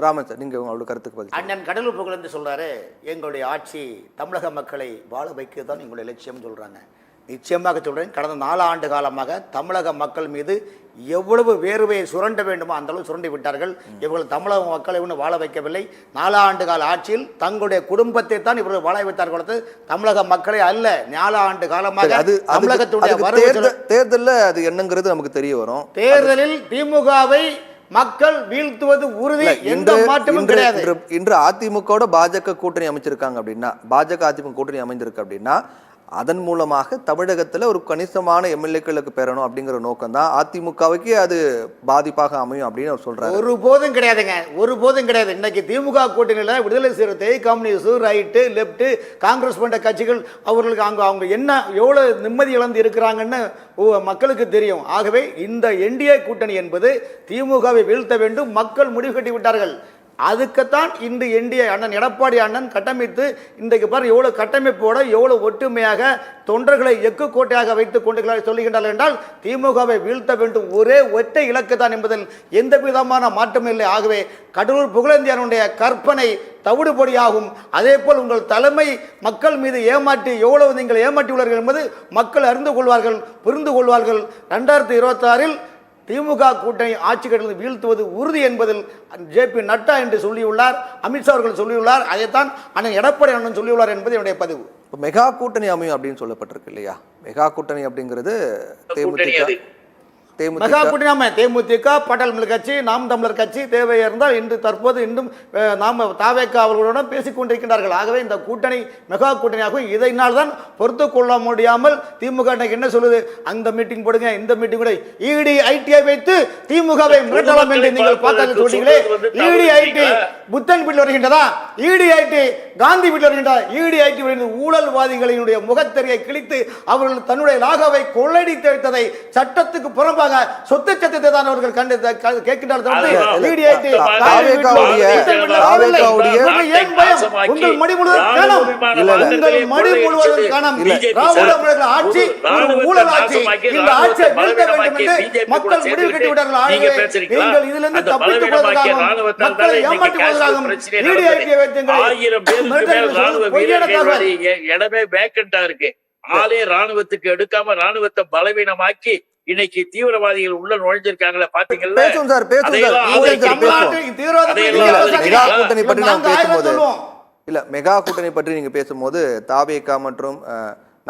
Raman sir, நீங்க உங்களோட கருத்துக்கு பதில். அண்ணன் கடலூர் புகழேந்து சொல்றாரு, எங்களுடைய ஆட்சி தமிழக மக்களை வாழ வைக்க தான் எங்களுடைய லட்சியம் சொல்றாங்க. நிச்சயமாக சொல்றேன், கடந்த 4 ஆண்டு காலமாக தமிழக மக்கள் மீது எவ்வளவு வேர்வையை சுரண்ட வேண்டுமோ அந்த அளவு சுரண்டி விட்டார்கள். இவர்கள் தமிழக மக்களை ஒன்றும் வாழ வைக்கவில்லை. 4 ஆண்டு கால ஆட்சியில் தங்களுடைய குடும்பத்தை தான் இவர்கள் வாழ வைத்தார்கள், தமிழக மக்களை அல்ல. 4 ஆண்டு காலமாக தமிழகத்துடைய தேர்தலில் அது என்னங்கிறது நமக்கு தெரிய வரும். தேர்தலில் திமுகவை மக்கள் வீழ்த்துவது உறுதி, எந்த மாற்றமும் கிடையாது. இன்று அதிமுகவோட பாஜக கூட்டணி அமைச்சிருக்காங்க அப்படின்னா, பாஜக அதிமுக கூட்டணி அமைந்திருக்கு அப்படின்னா, அதன் மூலமாக தமிழகத்தில் ஒரு கணிசமான எம்எல்ஏக்களுக்கு பெறணும் அப்படிங்கிற நோக்கம் தான் அதிமுகவுக்கு அது பாதிப்பாக அமையும் அப்படின்னு அவர் சொல்றாரு. ஒருபோதும் கிடையாதுங்க, ஒருபோதும் கிடையாது. இன்னைக்கு திமுக கூட்டணியில் விடுதலை சிறுத்தை, கம்யூனிஸ்ட், ரைட்டு, லெப்ட், காங்கிரஸ் போன்ற கட்சிகள் அவர்களுக்கு அவங்க என்ன எவ்வளவு நிம்மதி இழந்து இருக்கிறாங்கன்னு மக்களுக்கு தெரியும். ஆகவே இந்த என்டிஏ கூட்டணி என்பது திமுகவை வீழ்த்த வேண்டும், மக்கள் முடிவு கட்டி விட்டார்கள். அதுக்குத்தான் இன்று என்டிஏ அண்ணன் எடப்பாடி அண்ணன் கட்டமைத்து இன்றைக்கு பாரு எவ்வளவு கட்டமைப்போட எவ்வளவு ஒற்றுமையாக தொண்டர்களை எக்கு கோட்டையாக வைத்துக் கொண்டு சொல்லுகின்றார்கள் என்றால் திமுகவை வீழ்த்த வேண்டும், ஒரே ஒற்றை இலக்கு தான் என்பதில் எந்த விதமான மாற்றம் இல்லை. ஆகவே கடலூர் புகழேந்தியனுடைய கற்பனை தவிடுபொடியாகும். அதே போல் உங்கள் தலைமை மக்கள் மீது ஏமாற்றி எவ்வளவு நீங்கள் ஏமாற்றியுள்ளீர்கள் என்பது மக்கள் அறிந்து கொள்வார்கள், புரிந்து கொள்வார்கள். 2026 திமுக கூட்டணி ஆட்சி கட்டத்தில் வீழ்த்துவது உறுதி என்பதில் ஜேபி நட்டா என்று சொல்லியுள்ளார், அமித்ஷா அவர்கள் சொல்லியுள்ளார், அதைத்தான் அண்ணன் எடப்பாடி அண்ணன் சொல்லியுள்ளார் என்பது என்னுடைய பதிவு. மெகா கூட்டணி அமையும் அப்படின்னு சொல்லப்பட்டிருக்கு இல்லையா? மெகா கூட்டணி அப்படிங்கிறது மெகா கூட்டணி தேமுதிக, பாட்டாளி கட்சி, நாம் தமிழர் கட்சி தேவையா இருந்தால் இன்று தற்போது இன்னும் நாம் தாவேக அவர்களுடன் பேசிக் கொண்டிருக்கிறார்கள். ஆகவே இந்த கூட்டணி மெகா கூட்டணியாகும். இதனால் தான் பொறுத்து கொள்ள முடியாமல் திமுக என்ன சொல்லுது, அந்த மீட்டிங் போடுங்க, இந்த மீட்டிங் கூட இடி ஐடிஐ வைத்து திமுகவை மிரட்டலாம் என்று நீங்கள் பார்த்து சொன்னீங்களே. இடி ஐடி புத்தன் வீட்டில் வருகின்றதா? இடி ஐடி காந்தி வீட்டில் வருகின்றதா? இடி ஐடி ஊழல்வாதிகளினுடைய முகத்தறியை கிழித்து அவர்கள் தன்னுடைய லாகாவை கொள்ளடித்து வைத்ததை சட்டத்துக்கு புறம்பாக சொத்து சட்டத்தை தான் அவர்கள் கேட்கின்றார்கள். உங்கள் மடி முழுவதும் காணம் ஆட்சி ஊழல் ஆட்சி. இந்த ஆட்சியை வீழ்த்த வேண்டும் என்று மக்கள் முடிவு கட்டி விட்டார்கள். நீங்கள் இதிலிருந்து தப்பித்துக் கொள்வதற்காகவும் மக்களை ஏமாற்றிக் கொள்வதற்காகவும் இடி ஐடியை இடமே வேக்கண்டா இருக்கு. ஆளே ராணுவத்துக்கு எடுக்காம ராணுவத்தை பலவீனமாக்கி இன்னைக்கு தீவிரவாதிகள் உள்ள நுழைஞ்சிருக்காங்களா பாத்தீங்களா? மெகா கூட்டணி பற்றி நீங்க பேசும்போது தாவேகா மற்றும்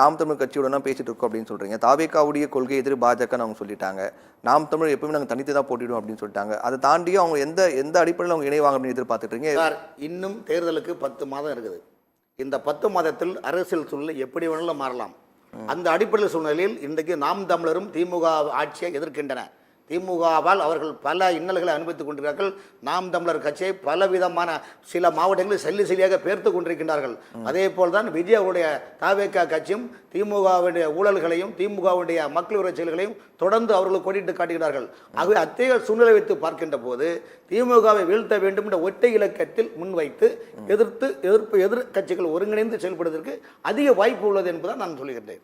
நாம் தமிழ் கட்சியுடன் பேசிட்டு இருக்கோம் அப்படின்னு சொல்றீங்க. தாவேகாவுடைய கொள்கை எதிரி பாஜக அவங்க சொல்லிட்டாங்க. நாம் தமிழ் எப்பவுமே நாங்கள் தனித்து தான் போட்டிடுவோம் அப்படின்னு சொல்லிட்டாங்க. அதை தாண்டியும் அவங்க எந்த அடிப்படையில் அவங்க இணைவாங்க அப்படின்னு எதிர்பார்த்துட்டு இருக்கீங்க. இன்னும் தேர்தலுக்கு 10 மாதம் இருக்குது. இந்த 10 மாதத்தில் அரசியல் சூழ்நிலை எப்படி வேணாலும் மாறலாம். அந்த அடிப்படையில் சூழ்நிலையில் இன்றைக்கு நாம் தமிழரும் திமுக ஆட்சியை எதிர்க்கின்றன. திமுகவால் அவர்கள் பல இன்னல்களை அனுபவித்துக் கொண்டிருக்கிறார்கள். நாம் தமிழர் கட்சியை பலவிதமான சில மாவட்டங்களில் செல்லியாக பேர்த்து கொண்டிருக்கின்றார்கள். அதே போல்தான் விஜய் அவருடைய தாவேகா கட்சியும் திமுகவுடைய ஊழல்களையும் திமுகவுடைய மக்கள் விரோத செயல்களையும் தொடர்ந்து அவர்கள் கொடிட்டு காட்டுகிறார்கள். ஆகவே அத்தகைய சூழ்நிலை வைத்து பார்க்கின்ற போது திமுகவை வீழ்த்த வேண்டும் என்ற ஒற்றை இலக்கத்தில் முன்வைத்து எதிர் கட்சிகள் ஒருங்கிணைந்து செயல்படுவதற்கு அதிக வாய்ப்பு உள்ளது என்பதை நான் சொல்லுகின்றேன்.